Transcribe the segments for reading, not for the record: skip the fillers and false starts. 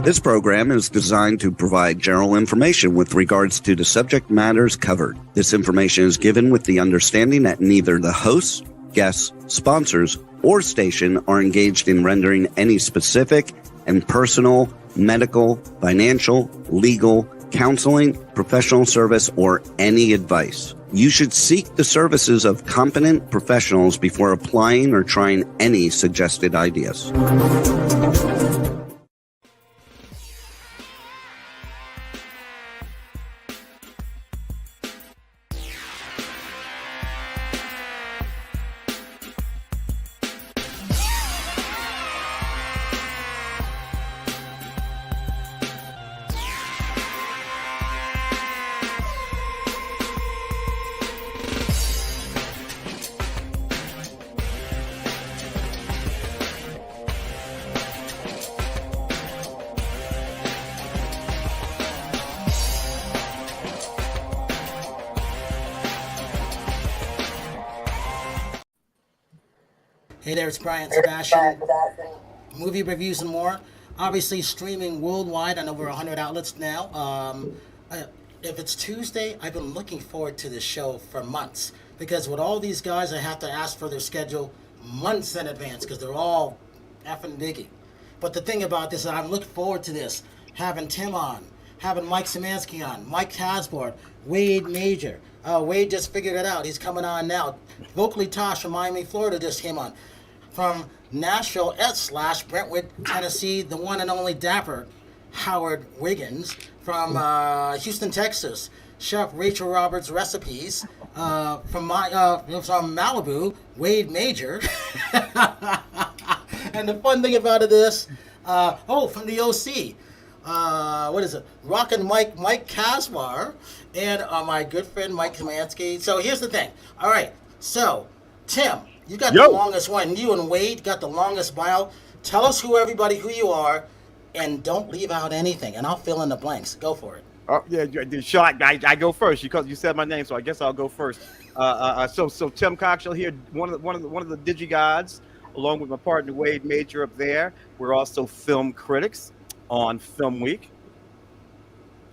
This program is designed to provide general information with regards to the subject matters covered. This information is given with the understanding that neither the hosts, guests, sponsors, or station are engaged in rendering any specific and personal, medical, financial, legal, counseling, professional service, or any advice. You should seek the services of competent professionals before applying or trying any suggested ideas. Hey there, it's Brian Sebastian. Movie reviews and more. Obviously streaming worldwide on over 100 outlets now. If it's Tuesday, I've been looking forward to this show for months. Because with all these guys, I have to ask for their schedule months in advance because they're all effing biggie. But the thing about this is I'm looking forward to this. Having Tim on, having Mike Szymanski on, Mike Kasbar, Wade Major. Wade just figured it out. He's coming on now. Vocally Tosh from Miami, Florida just came on. From Nashville / Brentwood, Tennessee, the one and only dapper Howard Wiggins. From Houston, Texas, Chef Rachel Roberts Recipes. From Malibu, Wade Major. And the fun thing about it is, from the OC. What is it? Rockin' Mike Kasbar, and my good friend Mike Szymanski. So here's the thing. All right. So, Tim, you got the longest one. You and Wade got the longest bio. Tell us who you are, and don't leave out anything. And I'll fill in the blanks. Go for it. Oh yeah, sure. I go first because you said my name, so I guess I'll go first. So Tim Coxell here, one of the DigiGods, along with my partner Wade Major up there. We're also film critics on Film Week.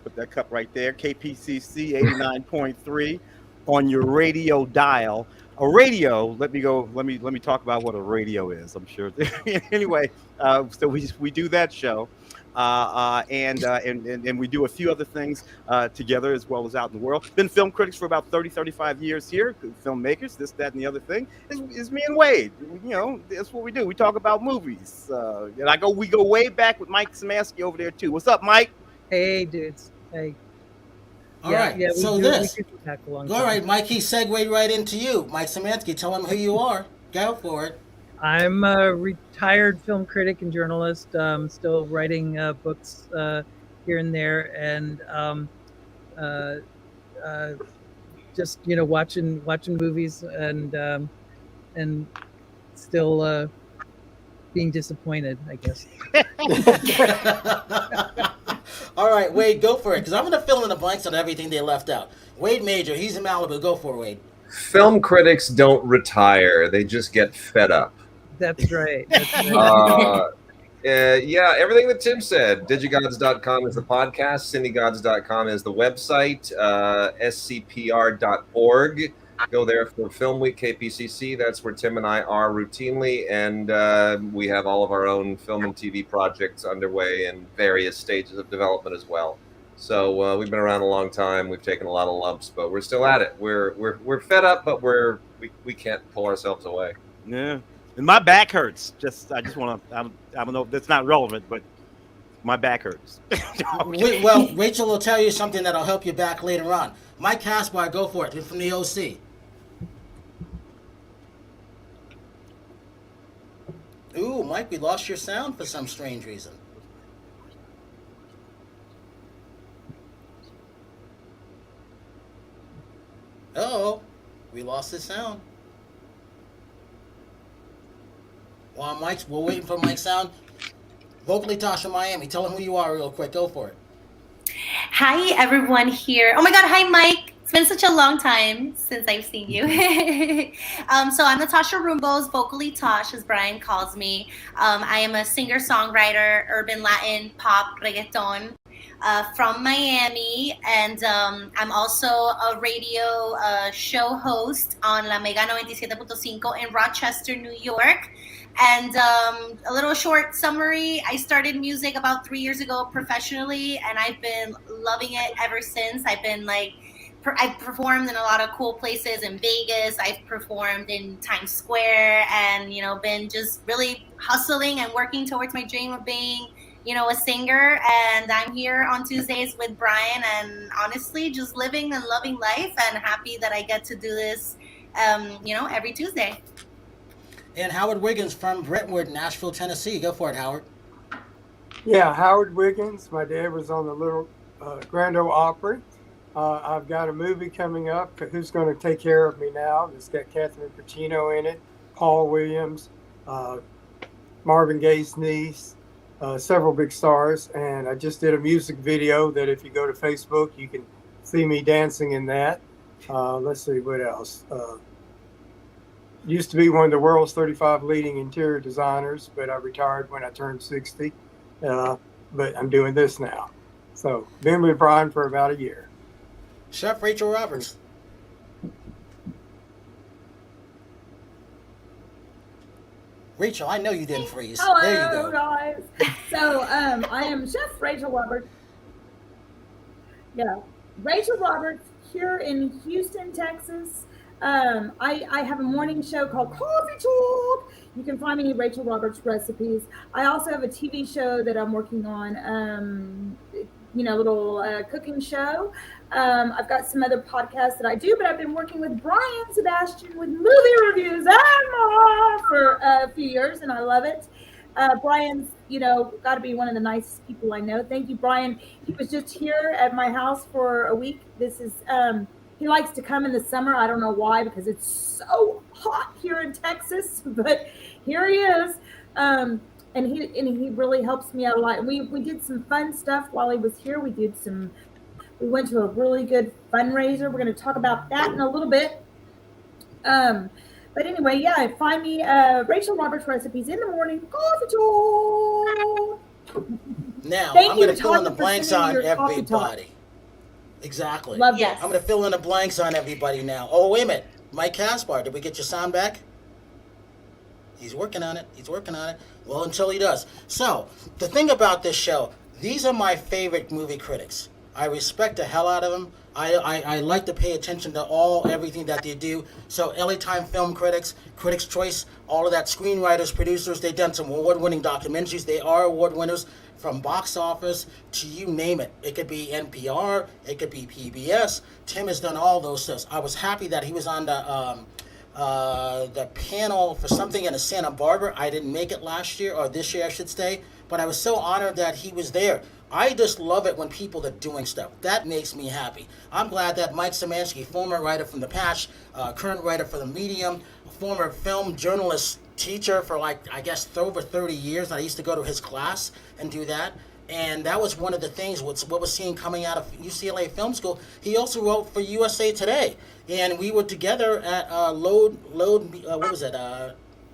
Put that cup right there. KPCC 89.3 on your radio dial. A radio. Let me talk about what a radio is. I'm sure. Anyway, so we do that show. And we do a few other things together as well as out in the world. Been film critics for about 35 years here. Filmmakers, this, that, and the other thing is me and Wade. You know, that's what we do. We talk about movies. And we go way back with Mike Szymanski over there too. What's up, Mike? Hey, dudes. Hey. All right. All right, Mikey, segue right into you. Mike Szymanski, tell him who you are. Go for it. I'm a retired film critic and journalist. Still writing books here and there, and just watching movies and still being disappointed, I guess. All right, Wade, go for it, because I'm going to fill in the blanks on everything they left out. Wade Major, he's in Malibu. Go for it, Wade. Film critics don't retire; they just get fed up. That's right. Yeah, everything that Tim said. Digigods.com is the podcast. Cinegods.com is the website. scpr.org. Go there for Film Week KPCC. That's where Tim and I are routinely, and we have all of our own film and TV projects underway in various stages of development as well. So we've been around a long time. We've taken a lot of lumps, but we're still at it. We're fed up, but we can't pull ourselves away. Yeah. And my back hurts. I just want to. I don't know if that's not relevant, but my back hurts. Well, Rachel will tell you something that'll help you back later on. Mike Kasbar, go for it. You're from the OC. Ooh, Mike, we lost your sound for some strange reason. Uh-oh, we lost his sound. While we're waiting for Mike's sound. Vocally Tasha Miami, tell him who you are real quick. Go for it. Hi, everyone here. Oh my God, hi, Mike. It's been such a long time since I've seen you. So I'm Nathasha Rumbos, vocally Tosh, as Brian calls me. I am a singer-songwriter, urban Latin, pop, reggaeton, from Miami. And I'm also a radio show host on La Mega 97.5 in Rochester, New York. And a little short summary, I started music about 3 years ago professionally, and I've been loving it ever since. I've performed in a lot of cool places in Vegas. I've performed in Times Square and, been just really hustling and working towards my dream of being, a singer. And I'm here on Tuesdays with Brian, and honestly, just living and loving life, and happy that I get to do this, every Tuesday. And Howard Wiggins from Brentwood, Nashville, Tennessee. Go for it, Howard. Yeah, Howard Wiggins. My dad was on the Little Grand Ole Opry. I've got a movie coming up, Who's Going to Take Care of Me Now? It's got Catherine Pacino in it, Paul Williams, Marvin Gaye's niece, several big stars. And I just did a music video that if you go to Facebook, you can see me dancing in that. Let's see, what else? Used to be one of the world's 35 leading interior designers, but I retired when I turned 60. But I'm doing this now. So been with Brian for about a year. Chef Rachel Roberts. Rachel, I know you didn't freeze. Hello, there you go. Guys. So I am Chef Rachel Roberts. Yeah, Rachel Roberts here in Houston, Texas. I have a morning show called Coffee Talk. You can find me at Rachel Roberts Recipes. I also have a TV show that I'm working on, little cooking show. I've got some other podcasts that I do, but I've been working with Brian Sebastian with movie reviews and more for a few years, and I love it. Brian's, got to be one of the nicest people I know. Thank you, Brian. He was just here at my house for a week. This is, he likes to come in the summer. I don't know why, because it's so hot here in Texas, but here he is. And he really helps me out a lot. We did some fun stuff while he was here. We went to a really good fundraiser. We're going to talk about that in a little bit. But anyway, yeah, find me Rachel Roberts Recipes in the morning. Coffee talk. Now, I'm going to fill in the blanks on everybody. Exactly. Love Yes. I'm going to fill in the blanks on everybody now. Oh, wait a minute. Mike Kaspar, did we get your sound back? He's working on it. Well, until he does. So, the thing about this show, these are my favorite movie critics. I respect the hell out of them. I like to pay attention to everything that they do. So, LA Time Film Critics, Critics' Choice, all of that, screenwriters, producers, they've done some award-winning documentaries. They are award winners from box office to you name it. It could be NPR, it could be PBS. Tim has done all those stuff. I was happy that he was on the panel for something in Santa Barbara. I didn't make it last year, or this year I should say, but I was so honored that he was there. I just love it when people are doing stuff. That makes me happy. I'm glad that Mike Szymanski, former writer from The Patch, current writer for The Medium, former film journalist teacher for over 30 years. I used to go to his class and do that. And that was one of the things, what we're seeing coming out of UCLA Film School. He also wrote for USA Today. And we were together at what was it?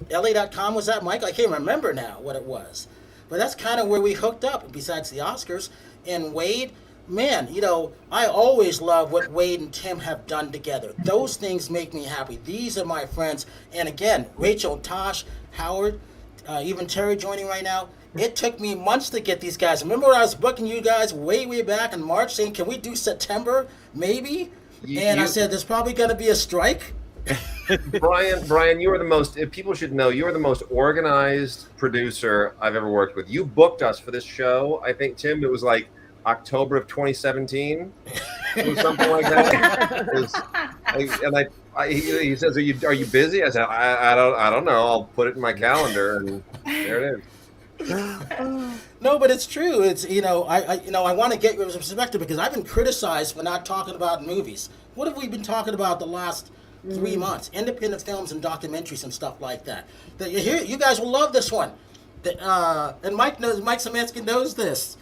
LA.com, was that, Mike? I can't remember now what it was. But that's kind of where we hooked up, besides the Oscars. And Wade, man, I always love what Wade and Tim have done together. Those things make me happy. These are my friends. And again, Rachel, Tosh, Howard, even Terri joining right now. It took me months to get these guys. Remember when I was booking you guys way back in March saying, can we do September, maybe? I said, there's probably going to be a strike. Brian, you are the most, people should know, you are the most organized producer I've ever worked with. You booked us for this show. I think, Tim, it was like October of 2017 or something like that. He says, are you busy? I said, I don't know. I'll put it in my calendar, and there it is. No, but it's true. It's I want to get your perspective, because I've been criticized for not talking about movies. What have we been talking about the last 3 months? Independent films and documentaries and stuff like that. You guys will love this one. And Mike Szymanski knows this.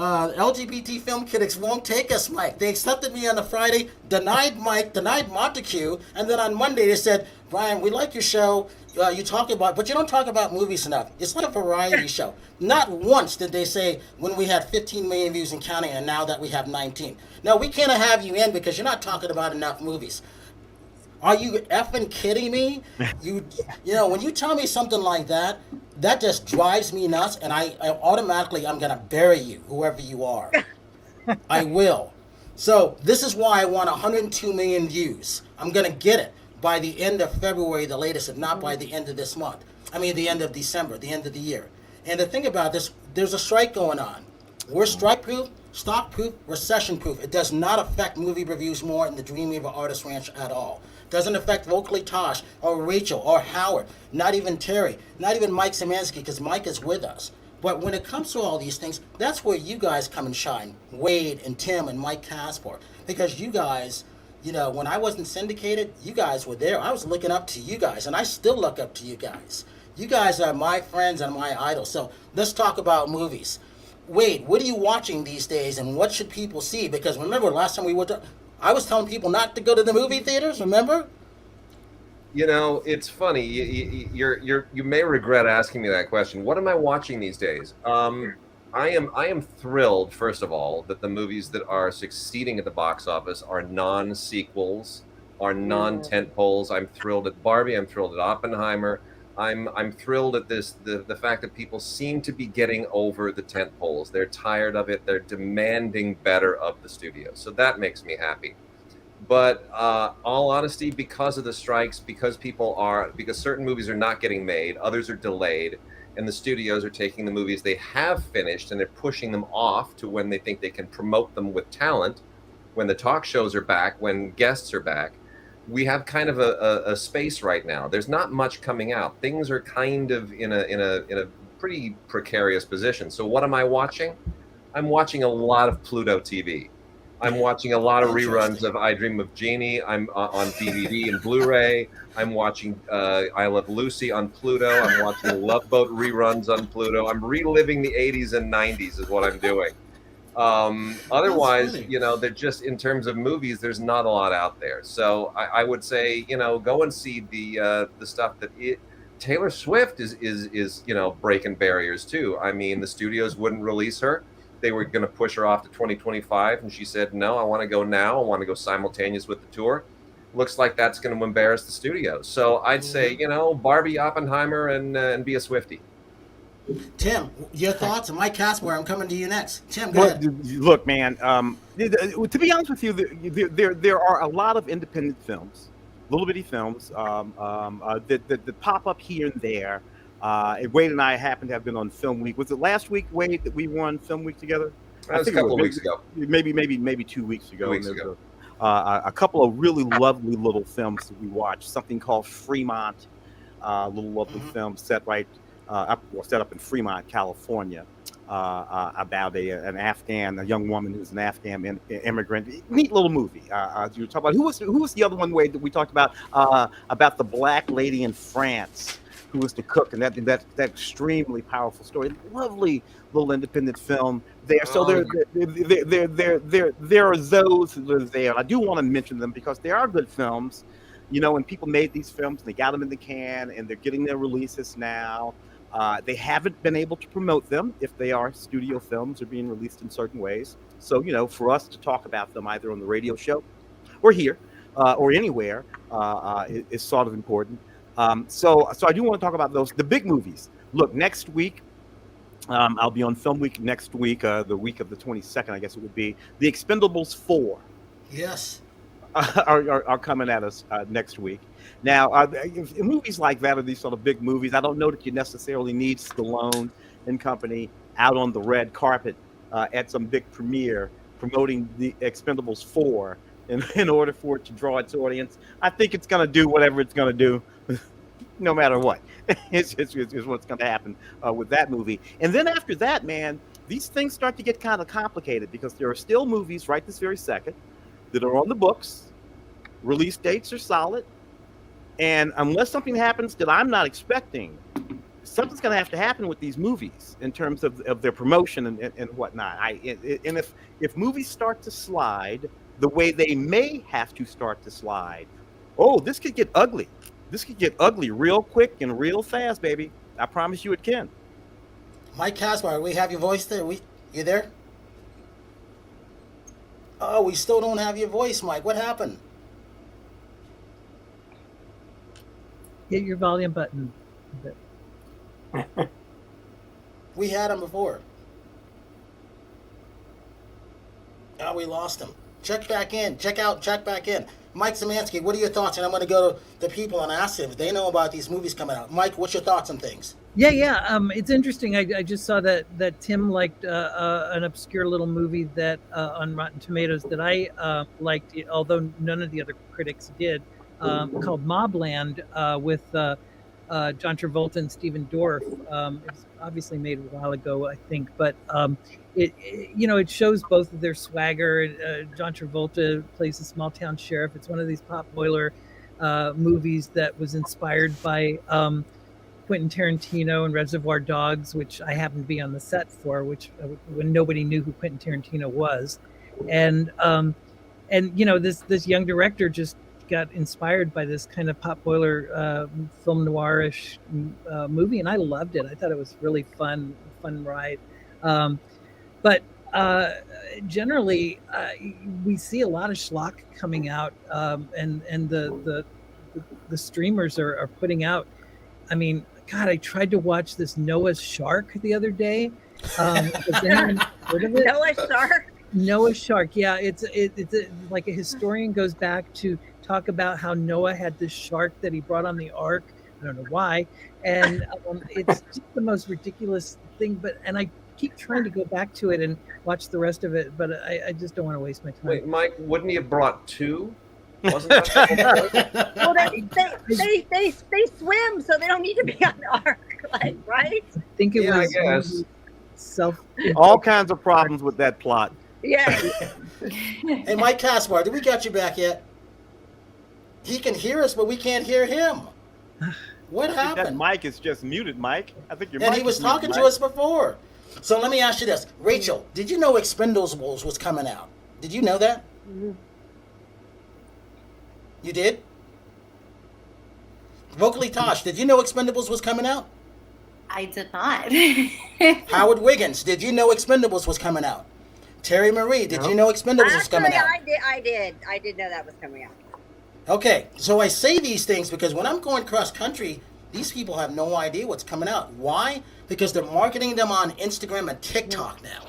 LGBT film critics won't take us, Mike. They accepted me on the Friday, denied Mike, denied Montague, and then on Monday they said, Brian, we like your show. You talk about, but you don't talk about movies enough. It's like a variety show. Not once did they say when we had 15 million views and counting, and now that we have 19. No, we can't have you in because you're not talking about enough movies. Are you effing kidding me? You know, when you tell me something like that, that just drives me nuts, and I automatically, I'm going to bury you, whoever you are. I will. So this is why I want 102 million views. I'm going to get it by the end of February, the latest, if not by the end of this month. I mean, the end of December, the end of the year. And the thing about this, there's a strike going on. We're strike-proof, stock-proof, recession-proof. It does not affect movie reviews more in the Dreamweaver Artist Ranch at all. Doesn't affect Vocally Tosh or Rachel or Howard, not even Terry, not even Mike Szymanski, because Mike is with us. But when it comes to all these things, that's where you guys come and shine, Wade and Tim and Mike Kaspar, because you guys, you know, when I wasn't syndicated, you guys were there. I was looking up to you guys, and I still look up to you guys. You guys are my friends and my idols. So let's talk about movies. Wade, what are you watching these days, and what should people see? Because remember, last time we were I was telling people not to go to the movie theaters, remember? You know, it's funny. You may regret asking me that question. What am I watching these days? I am thrilled, first of all, that the movies that are succeeding at the box office are non-sequels, are non-tentpoles. I'm thrilled at Barbie. I'm thrilled at Oppenheimer. I'm thrilled at the fact that people seem to be getting over the tentpoles. They're tired of it. They're demanding better of the studio. So that makes me happy. But all honesty, because of the strikes, because certain movies are not getting made, others are delayed, and the studios are taking the movies they have finished and they're pushing them off to when they think they can promote them with talent, when the talk shows are back, when guests are back. We have kind of a space right now. There's not much coming out. Things are kind of in a pretty precarious position. So what am I watching? I'm watching a lot of Pluto TV. I'm watching a lot of reruns of I Dream of Jeannie. I'm on DVD and Blu-ray. I'm watching I Love Lucy on Pluto. I'm watching Love Boat reruns on Pluto. I'm reliving the 80s and 90s is what I'm doing. Otherwise, you know, they're just, in terms of movies, there's not a lot out there. So I would say, you know, go and see the stuff that Taylor Swift is, you know, breaking barriers too. I mean, the studios wouldn't release her. They were going to push her off to 2025. And she said, no, I want to go now. I want to go simultaneous with the tour. Looks like that's going to embarrass the studios. So I'd say, you know, Barbie, Oppenheimer, and be a Swiftie. Tim, your thoughts? And Mike Kasbar, I'm coming to you next. Tim, go ahead. Look, man, to be honest with you, there are a lot of independent films, little bitty films that pop up here and there. Wade and I happen to have been on Film Week. Was it last week, Wade, that we were on Film Week together? That was a couple of weeks ago. Maybe 2 weeks ago. A couple of really lovely little films that we watched. Something called Fremont, little lovely film set up in Fremont, California, about a young woman who's an Afghan immigrant. Neat little movie. You were talking about who was the other one, Wade, that we talked about the black lady in France who was the cook, and that extremely powerful story. Lovely little independent film there. So there are those that are there. I do want to mention them because they are good films. You know, when people made these films, they got them in the can, and they're getting their releases now. They haven't been able to promote them if they are studio films or being released in certain ways. So, you know, for us to talk about them either on the radio show or here or anywhere is sort of important. So I do want to talk about those, the big movies. Look, next week, I'll be on Film Week next week, the week of the 22nd, I guess it would be. The Expendables 4. Yes. Are coming at us next week. Now, movies like that are these sort of big movies. I don't know that you necessarily need Stallone and company out on the red carpet at some big premiere promoting the Expendables 4 in order for it to draw its audience. I think it's going to do whatever it's going to do, no matter what. It's what's going to happen with that movie. And then after that, man, these things start to get kind of complicated because there are still movies right this very second that are on the books. Release dates are solid. And unless something happens that I'm not expecting, something's going to have to happen with these movies in terms of their promotion and whatnot. And if movies start to slide the way they may have to start to slide, this could get ugly. This could get ugly real quick and real fast, baby. I promise you it can. Mike Kasbar, we have your voice there. You there? Oh, we still don't have your voice, Mike. What happened? Hit your volume button. We had him before. Oh, we lost him. Check back in. Check back in. Mike Szymanski, what are your thoughts? And I'm going to go to the people and ask them if they know about these movies coming out. Mike, what's your thoughts on things? Yeah. It's interesting. I just saw that Tim liked an obscure little movie that on Rotten Tomatoes that I liked, although none of the other critics did, called Mobland with John Travolta and Stephen Dorff. It was obviously made a while ago, I think, but it shows both of their swagger. John Travolta plays a small town sheriff. It's one of these pop boiler movies that was inspired by Quentin Tarantino and Reservoir Dogs, which I happened to be on the set for, when nobody knew who Quentin Tarantino was, and this young director just got inspired by this kind of pop boiler film noirish movie, and I loved it. I thought it was really fun ride. But generally, we see a lot of schlock coming out, and the streamers are putting out. I mean, God, I tried to watch this Noah's Shark the other day. Has anyone heard of it? Noah's Shark. Yeah, it's like a historian goes back to talk about how Noah had this shark that he brought on the ark. I don't know why, and it's just the most ridiculous thing. And I keep trying to go back to it and watch the rest of it, but I just don't want to waste my time. Wait, Mike, wouldn't he have brought two? Wasn't that well, they swim, so they don't need to be on the ark, right? I think it was. I guess. All kinds of problems with that plot. Yeah. Hey, Mike Kasbar, did we get you back yet? He can hear us, but we can't hear him. What happened? That mic is just muted, Mike. I think your And mic he was is muted, talking to Mike. us before. So let me ask you this. Rachel, did you know Expendables was coming out? Did you know that? Mm-hmm. You did? Vocally Tosh, did you know Expendables was coming out? I did not. Howard Wiggins, did you know Expendables was coming out? Terry Marie, did you know Expendables was coming out? I did know that was coming out. Okay, so I say these things because when I'm going cross country, these people have no idea what's coming out. Why? Because they're marketing them on Instagram and TikTok now.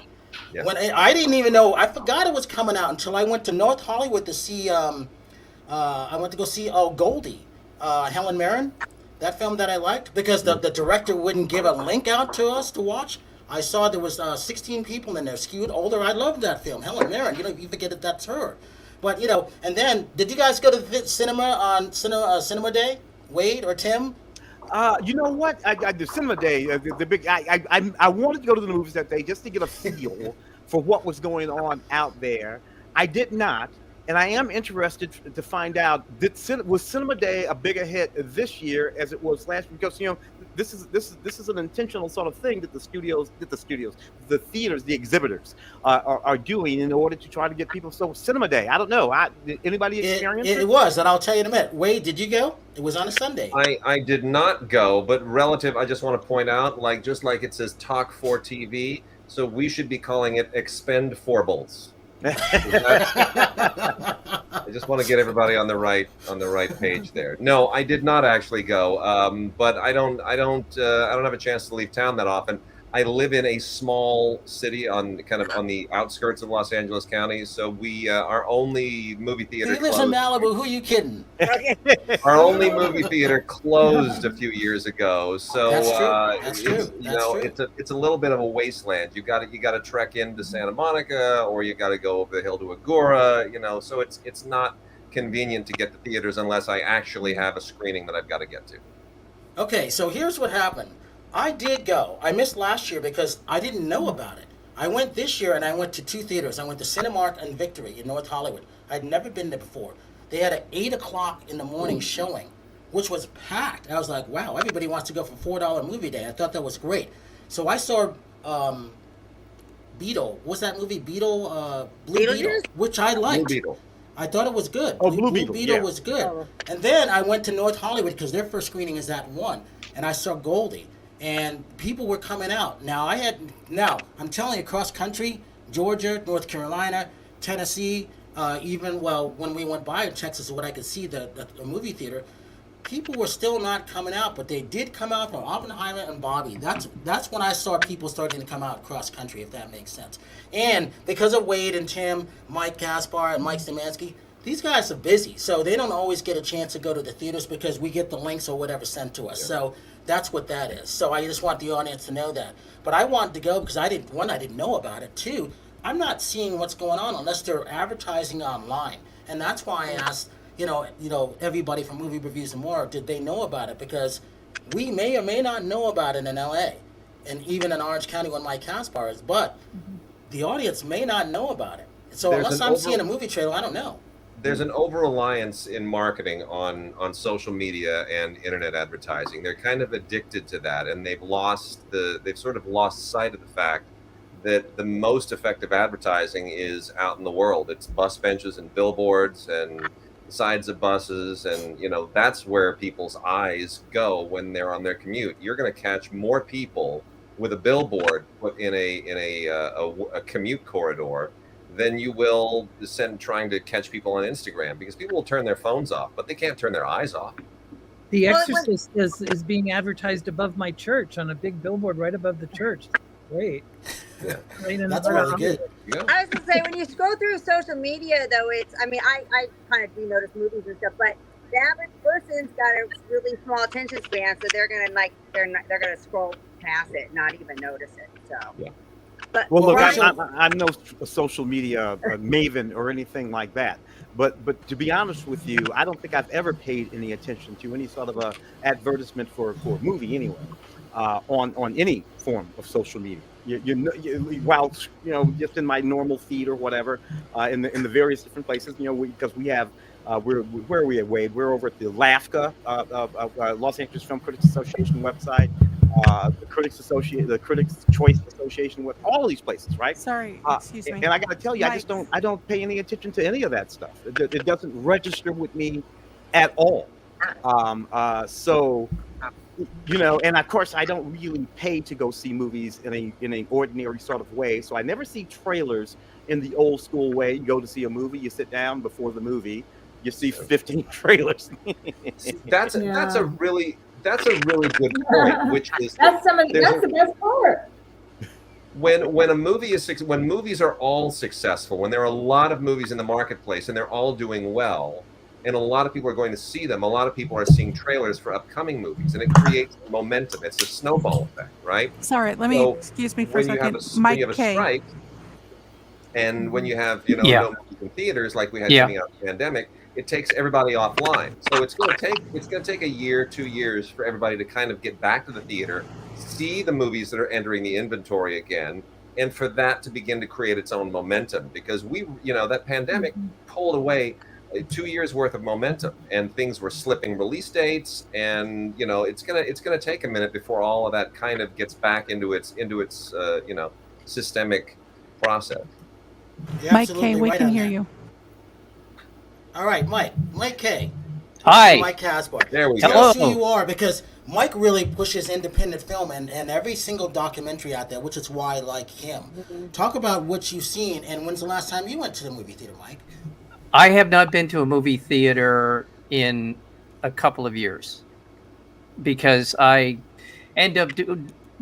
Yeah. When I didn't even know, I forgot it was coming out until I went to North Hollywood to see. I went to go see Goldie, Helen Mirren, that film that I liked because the director wouldn't give a link out to us to watch. I saw there was 16 people in there, skewed older. I loved that film, Helen Mirren. You forget that that's her. But and then did you guys go to the cinema on Cinema Day, Wade or Tim? You know what? The Cinema Day, the big. I wanted to go to the movies that day just to get a feel for what was going on out there. I did not, and I am interested to find out was Cinema Day a bigger hit this year as it was last year? Because this is an intentional sort of thing that the theaters, the exhibitors are doing in order to try to get people. So Cinema Day, I don't know. Did anybody experience it? It was, and I'll tell you in a minute. Wade, did you go? It was on a Sunday. I did not go, but relative, I just want to point out, just like it says Talk 4 TV, so we should be calling it Expend 4bles. I just want to get everybody on the right page there. No, I did not actually go, but I don't have a chance to leave town that often. I live in a small city on the outskirts of Los Angeles County, so we our only movie theater. He lives in Malibu. Who are you kidding? Our only movie theater closed a few years ago, so That's true. it's a little bit of a wasteland. You got to trek into Santa Monica, or you got to go over the hill to Agoura. So it's not convenient to get to theaters unless I actually have a screening that I've got to get to. Okay, so here's what happened. I did go. I missed last year because I didn't know about it. I went this year and I went to two theaters. I went to Cinemark and Victory in North Hollywood. I'd never been there before. They had an 8 o'clock in the morning showing. which was packed. I was like, wow, everybody wants to go for $4 movie day. I thought that was great. So I saw Beetle. What's that movie? Blue Beetle, which I liked. Blue Beetle. I thought it was good. Blue Beetle yeah. was good. And then I went to North Hollywood because their first screening is at 1, and I saw Goldie, and people were coming out. Now I'm telling you, across country, Georgia, North Carolina, Tennessee, when we went by in Texas, what I could see the movie theater, people were still not coming out, but they did come out from Oppenheimer and Bobby. That's when I saw people starting to come out cross country, if that makes sense. And because of Wade and Tim, Mike Kaspar and Mike Szymanski, these guys are busy, so they don't always get a chance to go to the theaters because we get the links or whatever sent to us. Yeah. So that's what that is. So I just want the audience to know that. But I wanted to go because I didn't know about it. 2, I'm not seeing what's going on unless they're advertising online, and that's why I asked. Everybody from Movie Reviews and More, did they know about it? Because we may or may not know about it in LA, and even in Orange County when Mike Kaspar is, but the audience may not know about it. So unless I'm seeing a movie trailer, I don't know. There's an over-reliance in marketing on social media and internet advertising. They're kind of addicted to that, and they've sort of lost sight of the fact that the most effective advertising is out in the world. It's bus benches and billboards and sides of buses, and that's where people's eyes go when they're on their commute. You're going to catch more people with a billboard put in a commute corridor than you will trying to catch people on Instagram, because people will turn their phones off, but they can't turn their eyes off. The Exorcist is being advertised above my church on a big billboard right above the church. Great. Yeah. That's really good. Yeah. I was going to say, when you scroll through social media, though, I kind of do notice movies and stuff, but the average person's got a really small attention span, so they're going to scroll past it, not even notice it. So. Yeah. But, well, look, I'm no social media maven or anything like that. But to be honest with you, I don't think I've ever paid any attention to any sort of a advertisement for a movie anyway, on any form of social media. While just in my normal feed or whatever, in the various different places, because we have where are we at, Wade? We're over at the LAFCA, Los Angeles Film Critics Association website, the Critics Choice Association, with all of these places, right? Sorry, excuse me. And I got to tell you, I don't pay any attention to any of that stuff. It doesn't register with me at all. So. And of course, I don't really pay to go see movies in an ordinary sort of way. So I never see trailers in the old school way. You go to see a movie, you sit down before the movie, you see 15 trailers. That's a really good point. Which is that's the best part. When movies are all successful, when there are a lot of movies in the marketplace and they're all doing well, and a lot of people are going to see them, a lot of people are seeing trailers for upcoming movies, and it creates momentum. It's a snowball effect, right? Sorry, excuse me for a second. When you have a strike, and when you have no movies in theaters like we had coming out of the pandemic, it takes everybody offline. So it's going to take a year, 2 years for everybody to kind of get back to the theater, see the movies that are entering the inventory again, and for that to begin to create its own momentum. Because that pandemic pulled away 2 years worth of momentum, and things were slipping release dates, and it's gonna take a minute before all of that kind of gets back into its systemic process. Mike K, we can hear you. All right, Mike K. Hi. Mike Kaspar. There we Tell go. us who you are, because Mike really pushes independent film and every single documentary out there, which is why I like him. Talk about what you've seen, and when's the last time you went to the movie theater, Mike? I have not been to a movie theater in a couple of years because I end up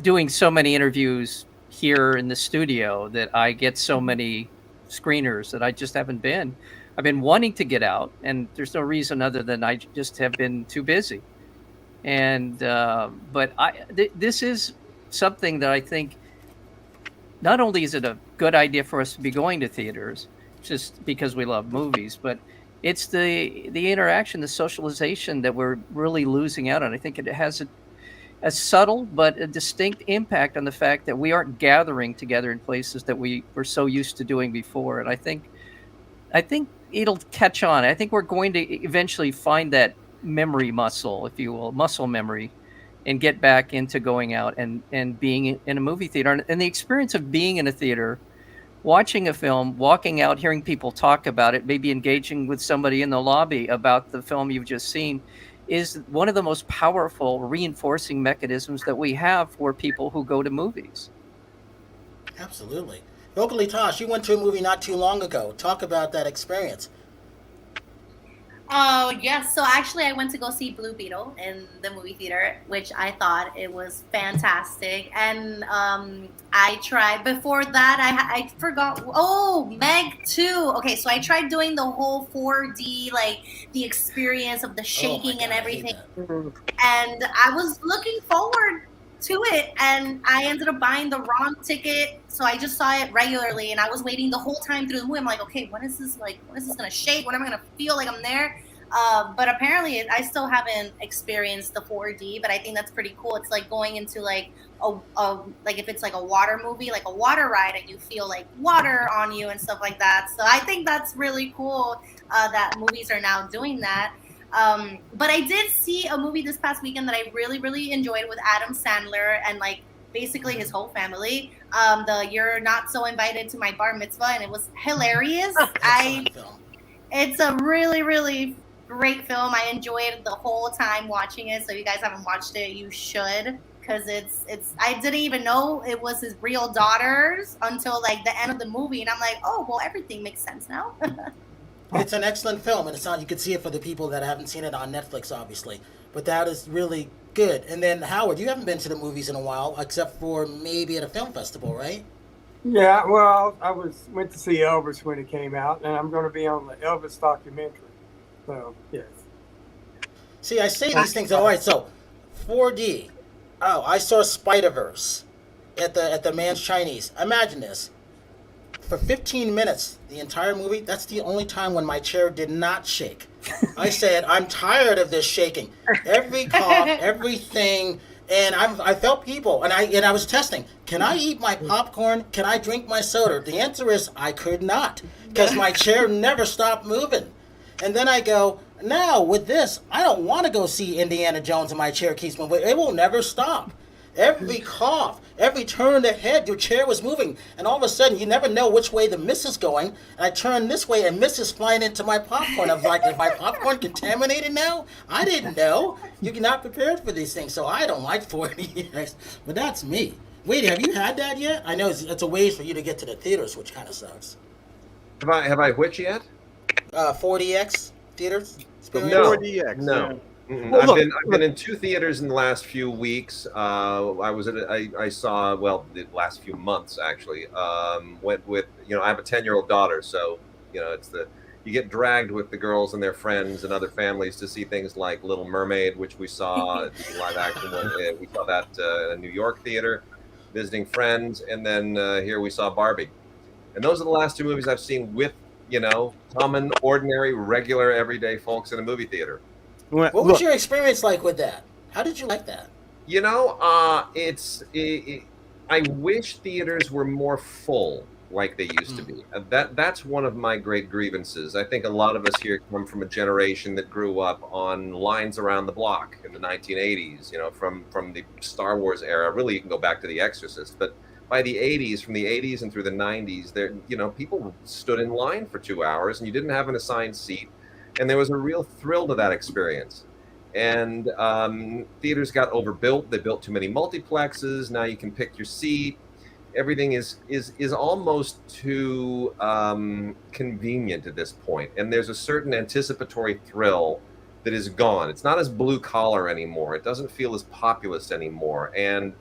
doing so many interviews here in the studio that I get so many screeners that I just haven't been. I've been wanting to get out, and there's no reason other than I just have been too busy. And but this is something that I think not only is it a good idea for us to be going to theaters, just because we love movies, but it's the interaction, the socialization that we're really losing out on. I think it has a subtle but a distinct impact on the fact that we aren't gathering together in places that we were so used to doing before. And I think it'll catch on. I think we're going to eventually find that memory muscle, if you will, muscle memory, and get back into going out and being in a movie theater. And the experience of being in a theater, watching a film, walking out, hearing people talk about it, maybe engaging with somebody in the lobby about the film you've just seen, is one of the most powerful reinforcing mechanisms that we have for people who go to movies. Absolutely. Vocally Tosh, you went to a movie not too long ago. Talk about that experience. Oh, yes. So actually, I went to go see Blue Beetle in the movie theater, which I thought it was fantastic. And I tried, before that, I forgot. Oh, Meg 2. Okay, so I tried doing the whole 4D, like the experience of the shaking and everything. And I was looking forward to it, and I ended up buying the wrong ticket, so I just saw it regularly, and I was waiting the whole time through the movie. I'm like, okay, when is this gonna shake? When am I gonna feel like I'm there? But apparently I still haven't experienced the 4D, but I think that's pretty cool. It's like going into like a like if it's like a water movie, like a water ride, and you feel like water on you and stuff like that. So I think that's really cool that movies are now doing that. But I did see a movie this past weekend that I really, really enjoyed with Adam Sandler and like basically his whole family. The You're Not So Invited to My Bar Mitzvah, and it was hilarious. It's a really, really great film. I enjoyed the whole time watching it. So if you guys haven't watched it, you should, because it's I didn't even know it was his real daughters until like the end of the movie, and I'm like, oh well, everything makes sense now. It's an excellent film, and it's not, you can see it for the people that haven't seen it on Netflix, obviously. But that is really good. And then, Howard, you haven't been to the movies in a while, except for maybe at a film festival, right? Yeah, well, I went to see Elvis when it came out, and I'm going to be on the Elvis documentary. So, yes. See, I say these things. All right, so 4D. Oh, I saw Spider-Verse at the Man's Chinese. Imagine this. For 15 minutes, the entire movie, that's the only time when my chair did not shake. I said, I'm tired of this shaking. Every cough, everything, and I felt people, and I was testing. Can I eat my popcorn? Can I drink my soda? The answer is I could not, because my chair never stopped moving. And then I go, now with this, I don't want to go see Indiana Jones and my chair keeps moving. It will never stop. Every cough, every turn of the head, your chair was moving. And all of a sudden, you never know which way the mist is going. And I turn this way, and mist is flying into my popcorn. I was like, is my popcorn contaminated now? I didn't know. You're not prepared for these things. So I don't like 4DX. But that's me. Wait, have you had that yet? I know it's a ways for you to get to the theaters, which kind of sucks. Have I which yet? 4DX theaters? Experience? No. 4DX. No. Well, I've been in 2 theaters in the last few weeks. I saw the last few months actually. Went with I have a 10-year-old daughter, so it's you get dragged with the girls and their friends and other families to see things like Little Mermaid, which we saw the live action one. We saw that in a New York theater, visiting friends, and then here we saw Barbie. And those are the last 2 movies I've seen with common, ordinary, regular, everyday folks in a movie theater. What was your experience like with that? How did you like that? I wish theaters were more full like they used to be. That's one of my great grievances. I think a lot of us here come from a generation that grew up on lines around the block in the 1980s, from the Star Wars era. Really, you can go back to The Exorcist, but by the 80s, from the 80s and through the 90s, people stood in line for 2 hours, and you didn't have an assigned seat. And there was a real thrill to that experience. And theaters got overbuilt. They built too many multiplexes. Now you can pick your seat. Everything is almost too convenient at this point. And there's a certain anticipatory thrill that is gone. It's not as blue collar anymore. It doesn't feel as populist anymore. And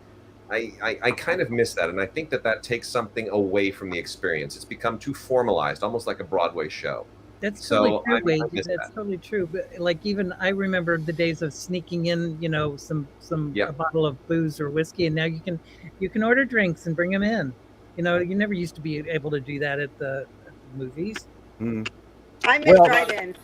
I kind of miss that. And I think that takes something away from the experience. It's become too formalized, almost like a Broadway show. That's totally true, Wade. That's totally true. But like, even I remember the days of sneaking in, a bottle of booze or whiskey, and now you can order drinks and bring them in. You never used to be able to do that at the movies. I miss drive-ins.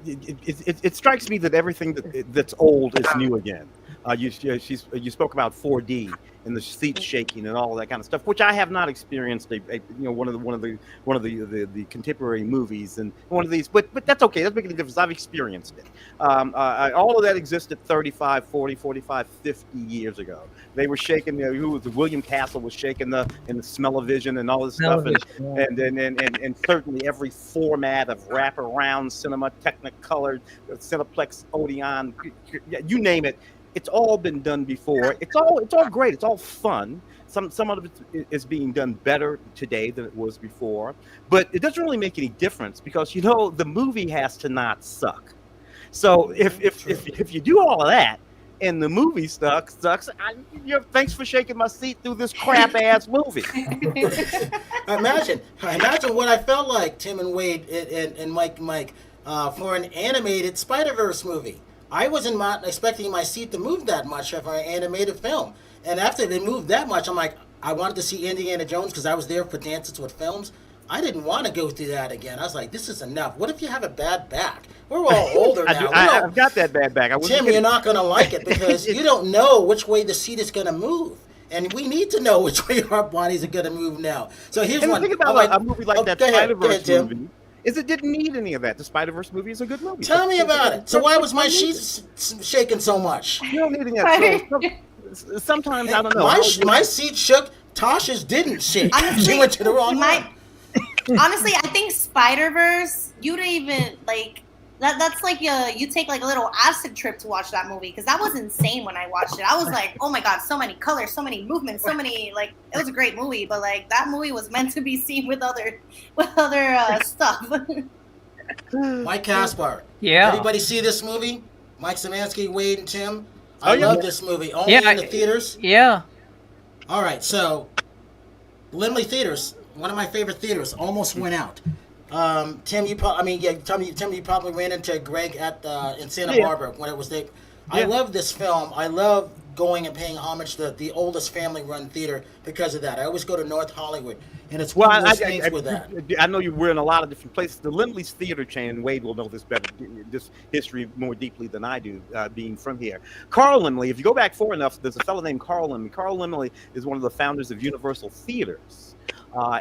It strikes me that everything that's old is new again. You spoke about 4D and the seats shaking and all that kind of stuff, which I have not experienced. One of the contemporary movies and one of these, but that's okay. That's making a difference. I've experienced it. All of that existed 35, 40, 45, 50 years ago. They were shaking. William Castle was shaking in the smell-o-vision and all this stuff, and certainly every format of wraparound cinema, Technicolor, Cineplex, Odeon, you name it. It's all been done before. It's all great. It's all fun. Some of it is being done better today than it was before, but it doesn't really make any difference because the movie has to not suck. So if you do all of that and the movie sucks, thanks for shaking my seat through this crap ass movie. Imagine what I felt like, Tim and Wade and Mike, for an animated Spider-Verse movie. I wasn't expecting my seat to move that much for an animated film. And after they moved that much, I'm like, I wanted to see Indiana Jones because I was there for Dances with Films. I didn't want to go through that again. I was like, this is enough. What if you have a bad back? We're all older now. I've got that bad back. Tim, you're not going to like it because you don't know which way the seat is going to move. And we need to know which way our bodies are going to move now. So here's one. The thing about a movie like that Spider-Verse movie is it didn't need any of that. The Spider-Verse movie is a good movie. Tell me about it. So why was my sheet shaking so much? You don't need any of that. Sometimes, I don't know. My seat shook. Tasha's didn't shake. Honestly, she went to the wrong one. Honestly, I think Spider-Verse, you don't even, that's like you take like a little acid trip to watch that movie because that was insane when I watched it. I was like, oh my god, so many colors, so many movements, so many it was a great movie, but that movie was meant to be seen with other stuff. Mike Kaspar. Yeah. Everybody see this movie? Mike Szymanski, Wade, and Tim. I love this movie. Only in the theaters. Yeah. All right, so Limley Theaters, one of my favorite theaters, almost went out. Tim, you probably ran into Greg in Santa Barbara when it was there. I love this film. I love going and paying homage to the oldest family-run theater because of that. I always go to North Hollywood, and it's one of those things with that. I know you were in a lot of different places. The Limley's Theater chain, and Wade will know this better, this history more deeply than I do, being from here. Carl Laemmle, if you go back far enough, there's a fellow named Carl Laemmle. Carl Laemmle is one of the founders of Universal Theaters.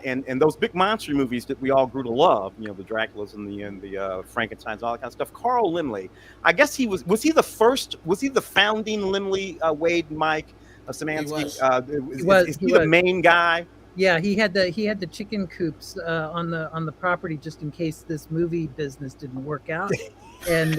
And those big monster movies that we all grew to love, the Draculas and the Frankensteins, all that kind of stuff. Carl Laemmle, I guess he was he the founding Laemmle, Wade, Mike, Szymanski? Is he the main guy? Yeah, he had the chicken coops on the property just in case this movie business didn't work out. And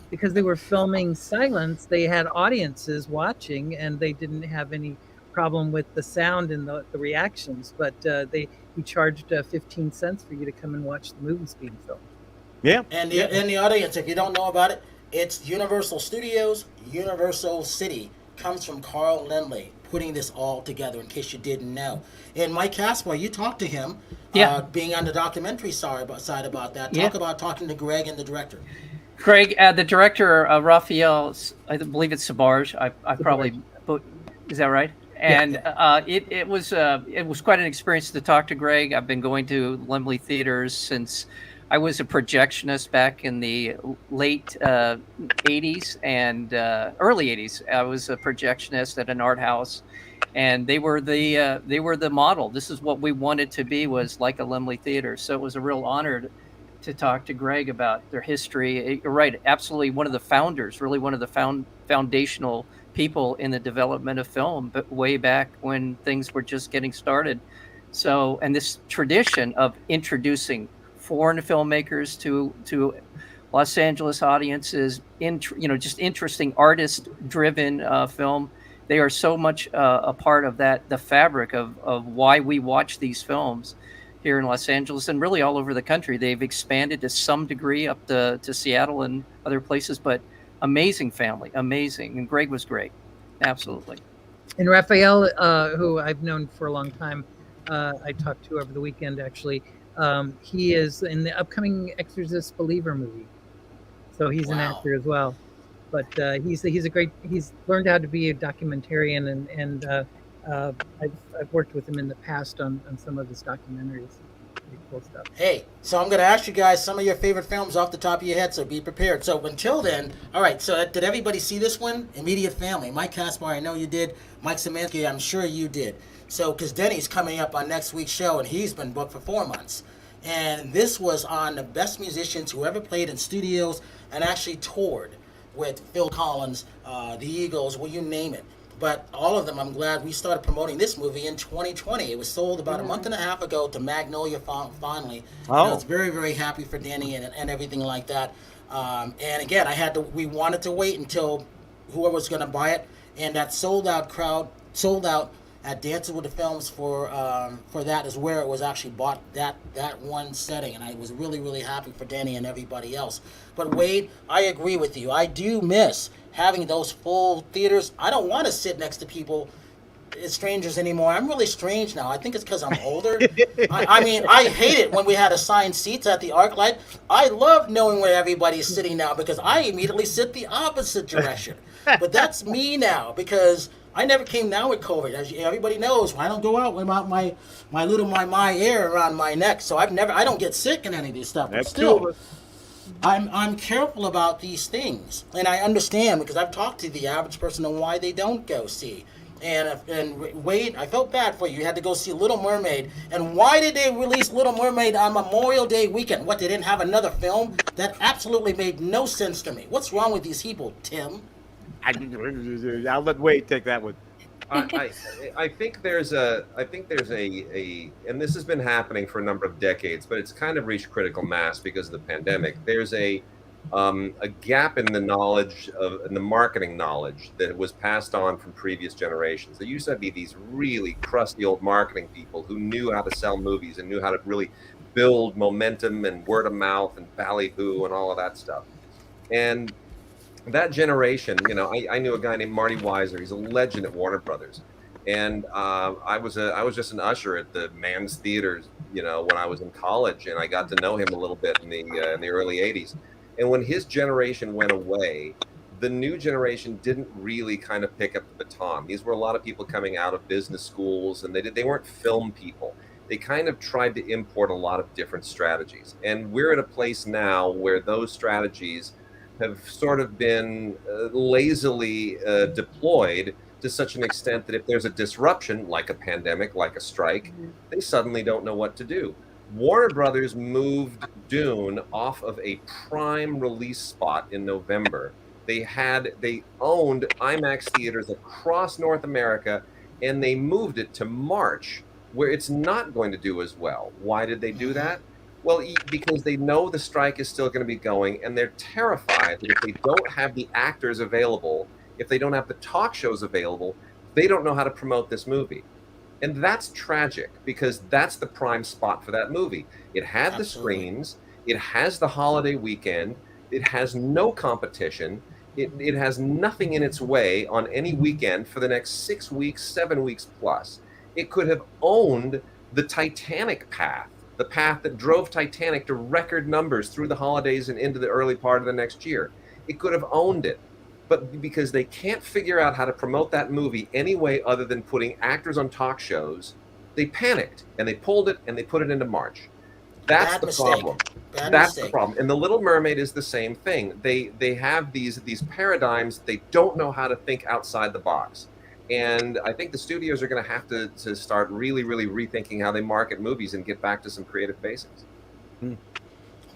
because they were filming silence, they had audiences watching, and they didn't have any problem with the sound and the reactions, but he charged 15 cents for you to come and watch the movies being filmed. Yeah. And the audience, if you don't know about it, it's Universal Studios, Universal City, comes from Carl Laemmle putting this all together, in case you didn't know. And Mike Kaspar, you talked to him, being on the documentary side about that. Talk about talking to Greg and the director. Greg, the director, Raphael, I believe it's Sabarge. I probably, is that right? And it was quite an experience to talk to Greg. I've been going to Laemmle Theaters since I was a projectionist back in the late 80s and early 80s. I was a projectionist at an art house, and they were the model. This is what we wanted to be, was like a Laemmle Theater. So it was a real honor to talk to Greg about their history. You're right, absolutely one of the founders, really one of the foundational people in the development of film, but way back when things were just getting started. So, and this tradition of introducing foreign filmmakers to Los Angeles audiences, just interesting artist-driven film. They are so much a part of that, the fabric of why we watch these films here in Los Angeles and really all over the country. They've expanded to some degree up to Seattle and other places, but amazing family, amazing. And Greg was great. Absolutely. And Raphael, who I've known for a long time, I talked to over the weekend, actually. He is in the upcoming Exorcist Believer movie. So he's an actor as well. But he's learned how to be a documentarian, and I've worked with him in the past on some of his documentaries. pretty cool stuff. Hey, so I'm going to ask you guys some of your favorite films off the top of your head, so be prepared. So until then, all right, so did everybody see this one? Immediate Family. Mike Kaspar, I know you did. Mike Szymanski, I'm sure you did. So, because Denny's coming up on next week's show, and he's been booked for 4 months. And this was on the best musicians who ever played in studios and actually toured with Phil Collins, the Eagles, well, you name it. But all of them, I'm glad we started promoting this movie in 2020. It was sold about a month and a half ago to Magnolia finally. Oh. I was very, very happy for Danny and everything like that. And again, we wanted to wait until whoever was going to buy it. And that sold out at Dances with the Films for that is where it was actually bought, that one setting. And I was really, really happy for Danny and everybody else. But Wade, I agree with you. I do miss having those full theaters. I don't want to sit next to people as strangers anymore. I'm really strange now. I think it's because I'm older. I mean, I hate it when we had assigned seats at the ArcLight. I love knowing where everybody's sitting now because I immediately sit the opposite direction. But that's me now because I never came down with COVID. As everybody knows, I don't go out without my air around my neck. So I don't get sick in any of this stuff. But still, I'm careful about these things, and I understand because I've talked to the average person on why they don't go see. And Wade, I felt bad for you. You had to go see Little Mermaid. And why did they release Little Mermaid on Memorial Day weekend? What, they didn't have another film? That absolutely made no sense to me. What's wrong with these people, Tim? I'll let Wade take that one. I think there's a and this has been happening for a number of decades, but it's kind of reached critical mass because of the pandemic. There's a gap in the knowledge in the marketing knowledge that was passed on from previous generations. There used to be these really crusty old marketing people who knew how to sell movies and knew how to really build momentum and word of mouth and ballyhoo and all of that stuff. And that generation, I knew a guy named Marty Weiser. He's a legend at Warner Brothers, and I was just an usher at the Mann's Theaters, when I was in college, and I got to know him a little bit in the early '80s. And when his generation went away, the new generation didn't really kind of pick up the baton. These were a lot of people coming out of business schools, and they weren't film people. They kind of tried to import a lot of different strategies, and we're at a place now where those strategies have sort of been lazily deployed to such an extent that if there's a disruption, like a pandemic, like a strike, they suddenly don't know what to do. Warner Brothers moved Dune off of a prime release spot in November. They owned IMAX theaters across North America, and they moved it to March, where it's not going to do as well. Why did they do that? Well, because they know the strike is still going to be going, and they're terrified that if they don't have the actors available, if they don't have the talk shows available, they don't know how to promote this movie. And that's tragic because that's the prime spot for that movie. It had the screens, it has the holiday weekend, it has no competition, it has nothing in its way on any weekend for the next 6 weeks, 7 weeks plus. It could have owned the Titanic path. The path that drove Titanic to record numbers through the holidays and into the early part of the next year. It could have owned it. But because they can't figure out how to promote that movie any way other than putting actors on talk shows, they panicked and they pulled it and they put it into March. That's the problem. That's the problem. And The Little Mermaid is the same thing. They have these paradigms. They don't know how to think outside the box. And I think the studios are going to have to start really, really rethinking how they market movies and get back to some creative basics.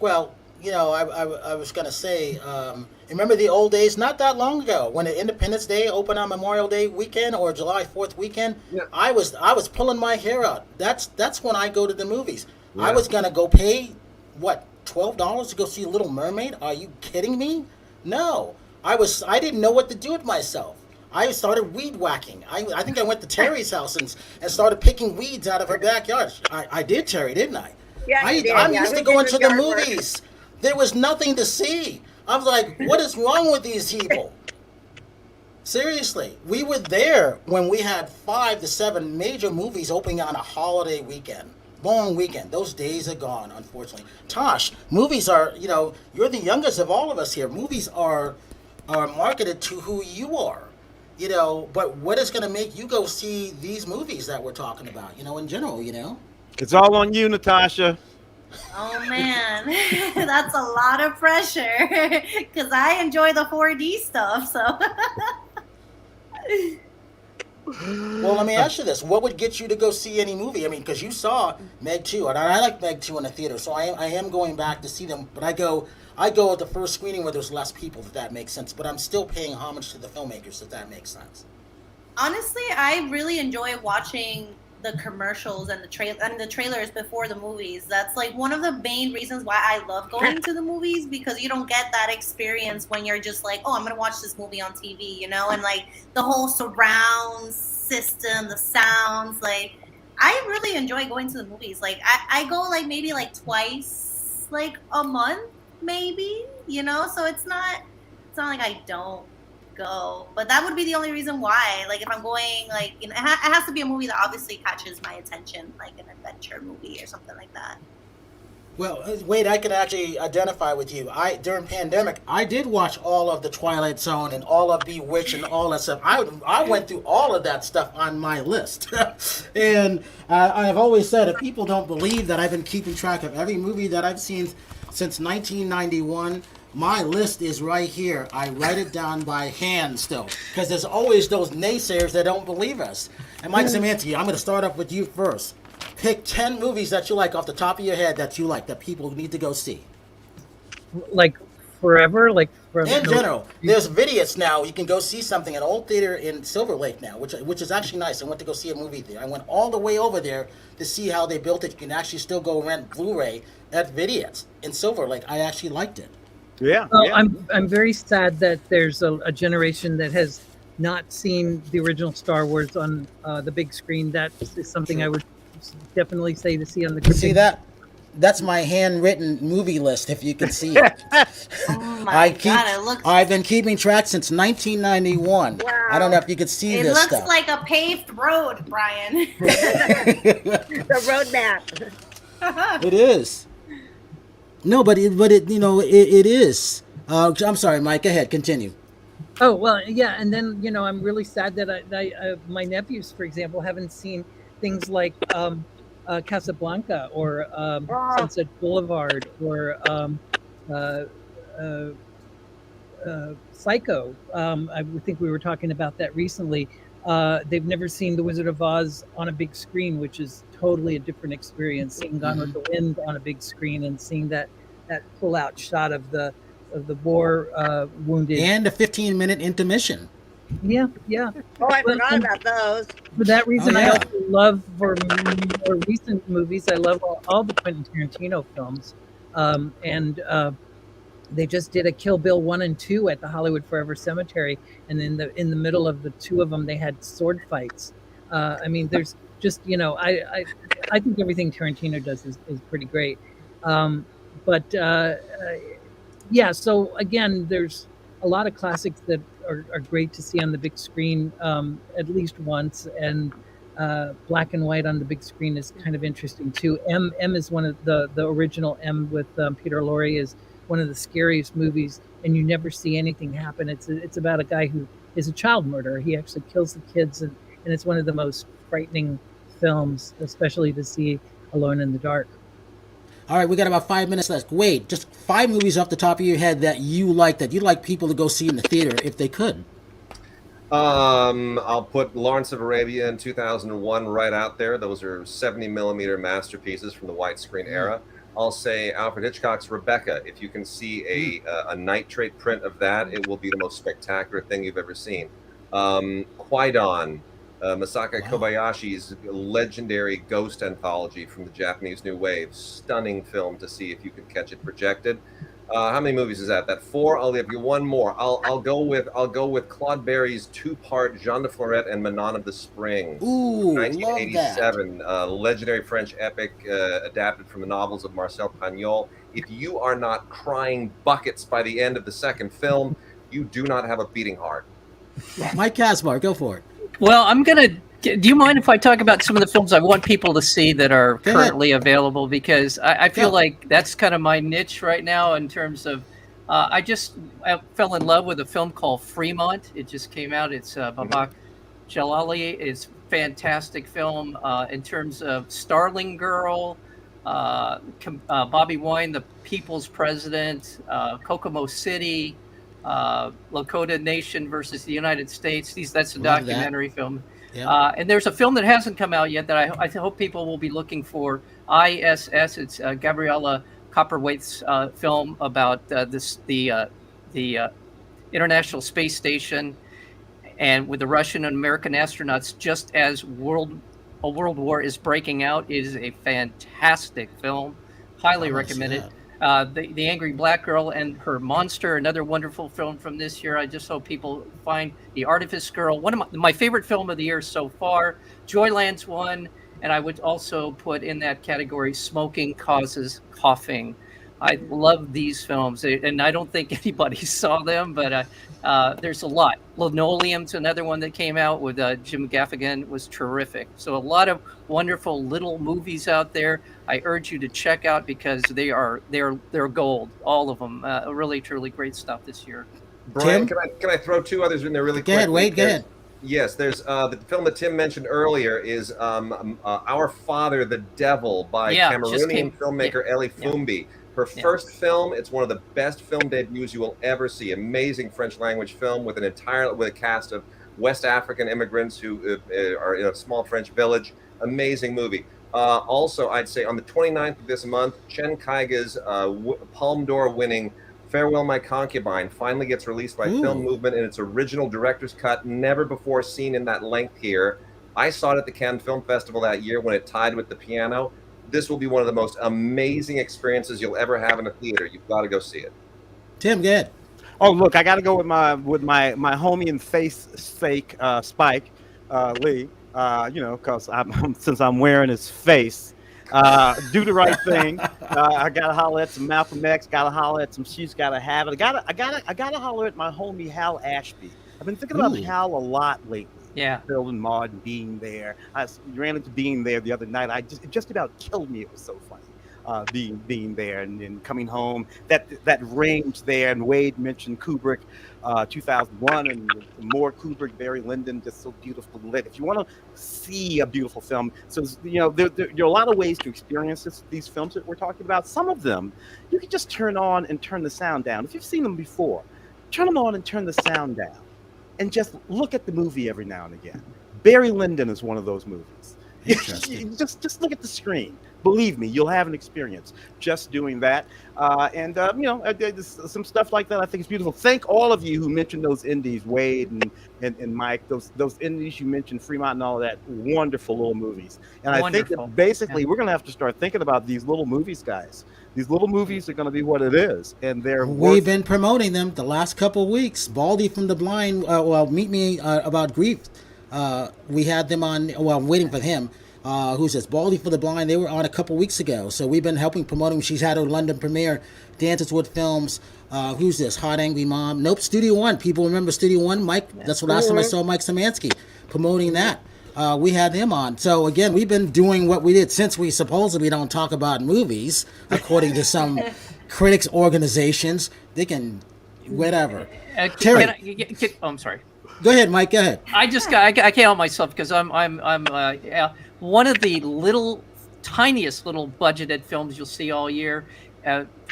Well, I was going to say, remember the old days, not that long ago, when the Independence Day opened on Memorial Day weekend or July 4th weekend, yeah. I was pulling my hair out. That's when I go to the movies. Yeah. I was going to go pay, $12 to go see Little Mermaid? Are you kidding me? No. I didn't know what to do with myself. I started weed whacking. I think I went to Terri's house and started picking weeds out of her backyard. I did, Terri, didn't I? Yeah, I'm used to going to the movies. There was nothing to see. I was like, what is wrong with these people? Seriously, we were there when we had 5 to 7 major movies opening on a holiday weekend. Long weekend. Those days are gone, unfortunately. Tosh, movies are, you're the youngest of all of us here. Movies are marketed to who you are. But what is going to make you go see these movies that we're talking about, in general, It's all on you, Nathasha. Oh man, that's a lot of pressure because I enjoy the 4D stuff. So, well, let me ask you this: what would get you to go see any movie? I mean, because you saw Meg 2, and I like Meg 2 in the theater, so I am going back to see them. But I go at the first screening where there's less people, if that makes sense. But I'm still paying homage to the filmmakers, if that makes sense. honestly, I really enjoy watching the commercials and the trailers before the movies. That's like one of the main reasons why I love going to the movies, because you don't get that experience when you're just like, oh, I'm gonna watch this movie on TV, you know, and like the whole surround system, the sounds. Like, I really enjoy going to the movies. Like, I go like maybe like twice, like a month, maybe, you know. So it's not like I don't go, but that would be the only reason why. Like, if I'm going, like, you know, it has to be a movie that obviously catches my attention, like an adventure movie or something like that. Well, Wade, I can actually identify with you. During pandemic, I did watch all of the Twilight Zone and all of Bewitched and all that stuff. I went through all of that stuff on my list. And I've always said, if people don't believe that I've been keeping track of every movie that I've seen since 1991, my list is right here. I write it down by hand still, because there's always those naysayers that don't believe us. And Mike Szymanski, I'm going to start off with you first. Pick 10 movies that you like off the top of your head that you like, that people need to go see. Like forever? Like forever? In general. There's videos now. You can go see something at an old theater in Silver Lake now, which is actually nice. I went to go see a movie there. I went all the way over there to see how they built it. You can actually still go rent Blu-ray at videos in Silver Lake. I actually liked it. Yeah. Well, yeah. I'm very sad that there's a generation that has not seen the original Star Wars on the big screen. That is something I would definitely say to see on the critic. See that? That's my handwritten movie list, if you can see it. Oh my God, it looks... I've been keeping track since 1991. Wow. I don't know if you can see this stuff. It looks like a paved road, Brian. The roadmap. It is. No, but it you know, it is. I'm sorry, Mike. Go ahead. Continue. Oh, well, yeah. And then, you know, I'm really sad that I my nephews, for example, haven't seen things like Casablanca or Sunset Boulevard or Psycho. I think we were talking about that recently. They've never seen The Wizard of Oz on a big screen, which is totally a different experience. Seeing Gone with the Wind on a big screen and seeing that pull-out shot of the war wounded, and a 15-minute intermission. Yeah. Oh, I forgot about those. For that reason, I also love, for more recent movies, I love all the Quentin Tarantino films. And they just did a Kill Bill 1 and 2 at the Hollywood Forever Cemetery, and in the middle of the two of them, they had sword fights. I mean, there's just, you know, I think everything Tarantino does is pretty great. Yeah, so again, there's a lot of classics that are great to see on the big screen at least once, and black and white on the big screen is kind of interesting too. M is one of the original M with Peter Lorre is one of the scariest movies, and you never see anything happen. It's about a guy who is a child murderer. He actually kills the kids, and it's one of the most frightening films, especially to see alone in the dark. All right, we got about 5 minutes left. Wade, just 5 movies off the top of your head that you'd like people to go see in the theater if they could. I'll put Lawrence of Arabia in 2001 right out there. Those are 70 millimeter masterpieces from the widescreen era. I'll say Alfred Hitchcock's Rebecca. If you can see a nitrate print of that, it will be the most spectacular thing you've ever seen. Kwai-Dan, Masaka Kobayashi's legendary ghost anthology from the Japanese New Wave. Stunning film to see if you can catch it projected. How many movies is that? 4. I'll give you one more. I'll go with Claude Berry's 2-part Jean de Florette and Manon of the Spring. Ooh, 1987, legendary French epic adapted from the novels of Marcel Pagnol. If you are not crying buckets by the end of the second film, you do not have a beating heart. Mike Kasbar, go for it. Well, do you mind if I talk about some of the films I want people to see that are currently available? Because I feel like that's kind of my niche right now in terms of, I fell in love with a film called Fremont. It just came out. It's Babak Jalali is fantastic film in terms of Starling Girl, Bobby Wine, the People's President, Kokomo City, Lakota Nation versus the United States. That's a documentary film. Yeah. And there's a film that hasn't come out yet that I hope people will be looking for. ISS. It's Gabriella Copperwaith's film about the International Space Station, and with the Russian and American astronauts just as a world war is breaking out. It is a fantastic film. Highly recommend it. The Angry Black Girl and Her Monster, another wonderful film from this year. I just hope people find The Artifice Girl, one of my favorite film of the year so far. Joyland's one, and I would also put in that category Smoking Causes Coughing. I love these films, and I don't think anybody saw them, but there's a lot. Linoleum's another one that came out with Jim Gaffigan, was terrific. So a lot of wonderful little movies out there. I urge you to check out because they're gold, all of them. Really, truly great stuff this year. Brian, can I throw two others in there really quick? Go ahead, Wade. Go ahead. Yes, there's the film that Tim mentioned earlier is Our Father the Devil by Cameroonian filmmaker Elie Fumbi. Her first film, it's one of the best film debuts you will ever see. Amazing French language film with a cast of West African immigrants who are in a small French village. Amazing movie. Also, I'd say on the 29th of this month, Chen Kaiga's Palme d'Or winning Farewell My Concubine finally gets released by Film Movement in its original director's cut, never before seen in that length here. I saw it at the Cannes Film Festival that year when it tied with The Piano. This will be one of the most amazing experiences you'll ever have in a theater. You've got to go see it. Tim, good. Oh, look, I got to go with my homie and face fake Spike Lee. Because since I'm wearing his face, do the right thing. I gotta holler at some Malcolm X. Gotta holler at some She's Gotta Have It. I gotta holler at my homie Hal Ashby. I've been thinking about Hal a lot lately. Yeah, Phil and Maud being there. I ran into being there the other night. It just about killed me. It was so funny, being there and coming home. That range there, and Wade mentioned Kubrick, 2001, and more Kubrick, Barry Lyndon, just so beautifully lit. If you want to see a beautiful film, so there are a lot of ways to experience these films that we're talking about. Some of them you can just turn on and turn the sound down. If you've seen them before, turn them on and turn the sound down. And just look at the movie every now and again. Barry Lyndon is one of those movies. just look at the screen. Believe me, you'll have an experience just doing that. Some stuff like that I think is beautiful. Thank all of you who mentioned those indies, Wade and Mike, those indies you mentioned, Fremont and all of that. Wonderful little movies. And I think that basically we're going to have to start thinking about these little movies, guys. These little movies are going to be what it is, and We've been promoting them the last couple of weeks. Baldy from the Blind, Meet Me About Grief. We had them on. Well, I'm waiting for him. Who's this? Baldy for the Blind. They were on a couple weeks ago, so we've been helping promote them. She's had her London premiere. Dances with Films. Who's this? Hot Angry Mom. Nope. Studio One. People remember Studio One? Mike. That's the last time I saw Mike Szymanski promoting that. We had him on. So again, we've been doing what we did since we supposedly don't talk about movies, according to some critics organizations. They can, whatever. Terri, I'm sorry. Go ahead, Mike. Go ahead. I can't help myself because I'm one of the tiniest little budgeted films you'll see all year.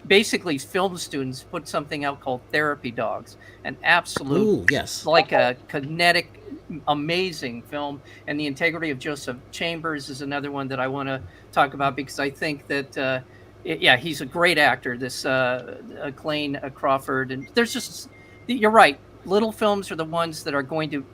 Basically, film students put something out called Therapy Dogs, an absolute, like a kinetic, amazing film. And The Integrity of Joseph Chambers is another one that I want to talk about because I think that, he's a great actor. This Clayne Crawford, and there's just, you're right. Little films are the ones that are going to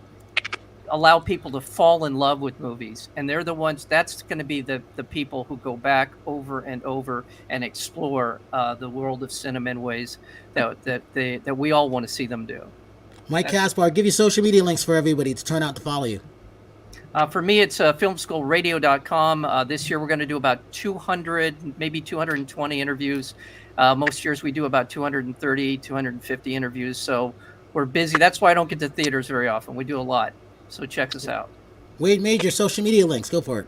allow people to fall in love with movies, and they're the ones that's going to be the people who go back over and over and explore the world of cinema in ways that we all want to see them do. Mike Kaspar, give you social media links for everybody to turn out to follow you. For me, it's filmschoolradio.com. This year we're going to do about 200, maybe 220 interviews. Most years we do about 230, 250 interviews. So we're busy. That's why I don't get to theaters very often. We do a lot. So check us out. Wade Major, social media links. Go for it.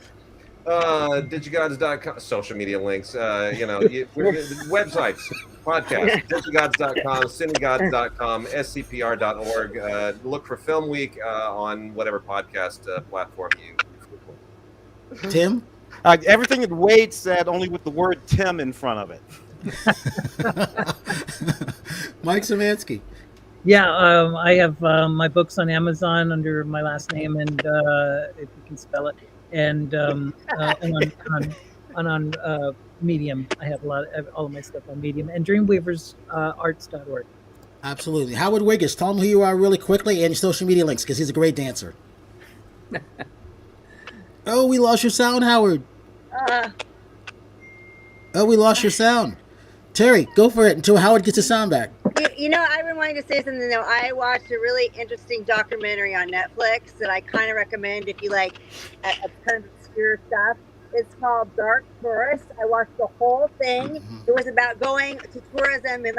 Digigods.com, social media links, websites, podcasts, digigods.com, cinegods.com, scpr.org. Look for Film Week on whatever podcast platform you. Tim? Everything that Wade said, only with the word Tim in front of it. Mike Szymanski. Yeah, I have my books on Amazon under my last name, and if you can spell it, and on Medium. I have all of my stuff on Medium, and dreamweaversarts.org. Absolutely. Howard Wiggins, tell him who you are really quickly and your social media links, because he's a great dancer. Oh, we lost your sound, Howard. Oh, we lost your sound. Terry, go for it until Howard gets his sound back. I've been wanting to say something, though. I watched a really interesting documentary on Netflix that I kind of recommend if you like a kind of obscure stuff. It's called Dark Tourist. I watched the whole thing. It was about going to tourism and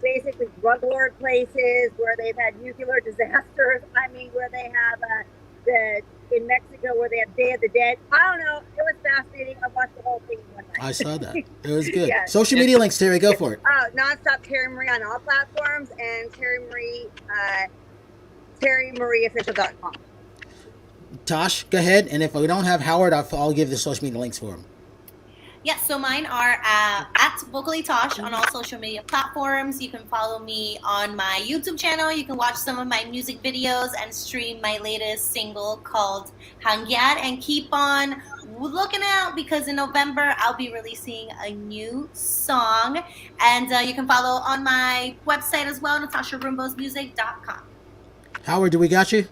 basically drug lord places where they've had nuclear disasters. I mean, where they have in Mexico where they have Day of the Dead. I don't know. It was fascinating. I watched the whole thing in one night. I saw that. It was good. Yeah. Social media links, Terry. Go for it. Nonstop Terri Marie on all platforms and TerriMarieOfficial.com. Tosh, go ahead. And if we don't have Howard, I'll give the social media links for him. Yes, so mine are at Vocally Tosh on all social media platforms. You can follow me on my YouTube channel. You can watch some of my music videos and stream my latest single called Hangyat. And keep on looking out because in November I'll be releasing a new song. And you can follow on my website as well, NathashaRumbosmusic.com. Howard, do we got you?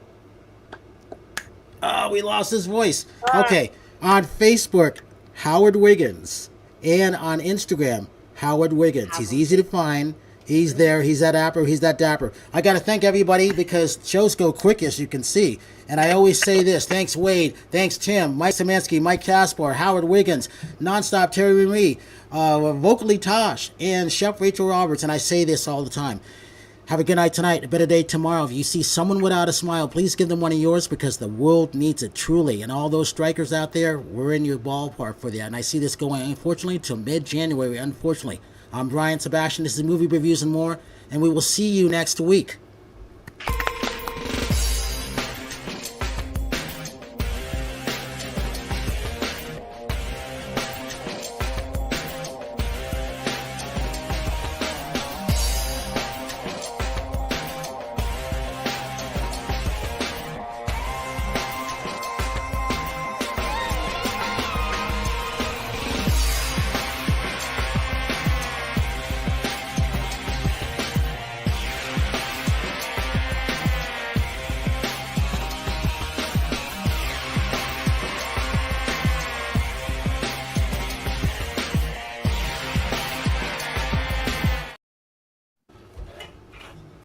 Oh, we lost his voice. Okay, on Facebook, Howard Wiggins, and on Instagram, Howard Wiggins. He's easy to find. He's there. He's that dapper. He's that dapper. I got to thank everybody because shows go quick, as you can see. And I always say this. Thanks, Wade. Thanks, Tim, Mike Szymanski, Mike Kaspar, Howard Wiggins, Nonstop Terri Marie, Vocally Tosh, and Chef Rachel Roberts. And I say this all the time. Have a good night tonight, a better day tomorrow. If you see someone without a smile, please give them one of yours because the world needs it truly. And all those strikers out there, we're in your ballpark for that. And I see this going, unfortunately, till mid-January, unfortunately. I'm Brian Sebastian. This is Movie Reviews and More, and we will see you next week.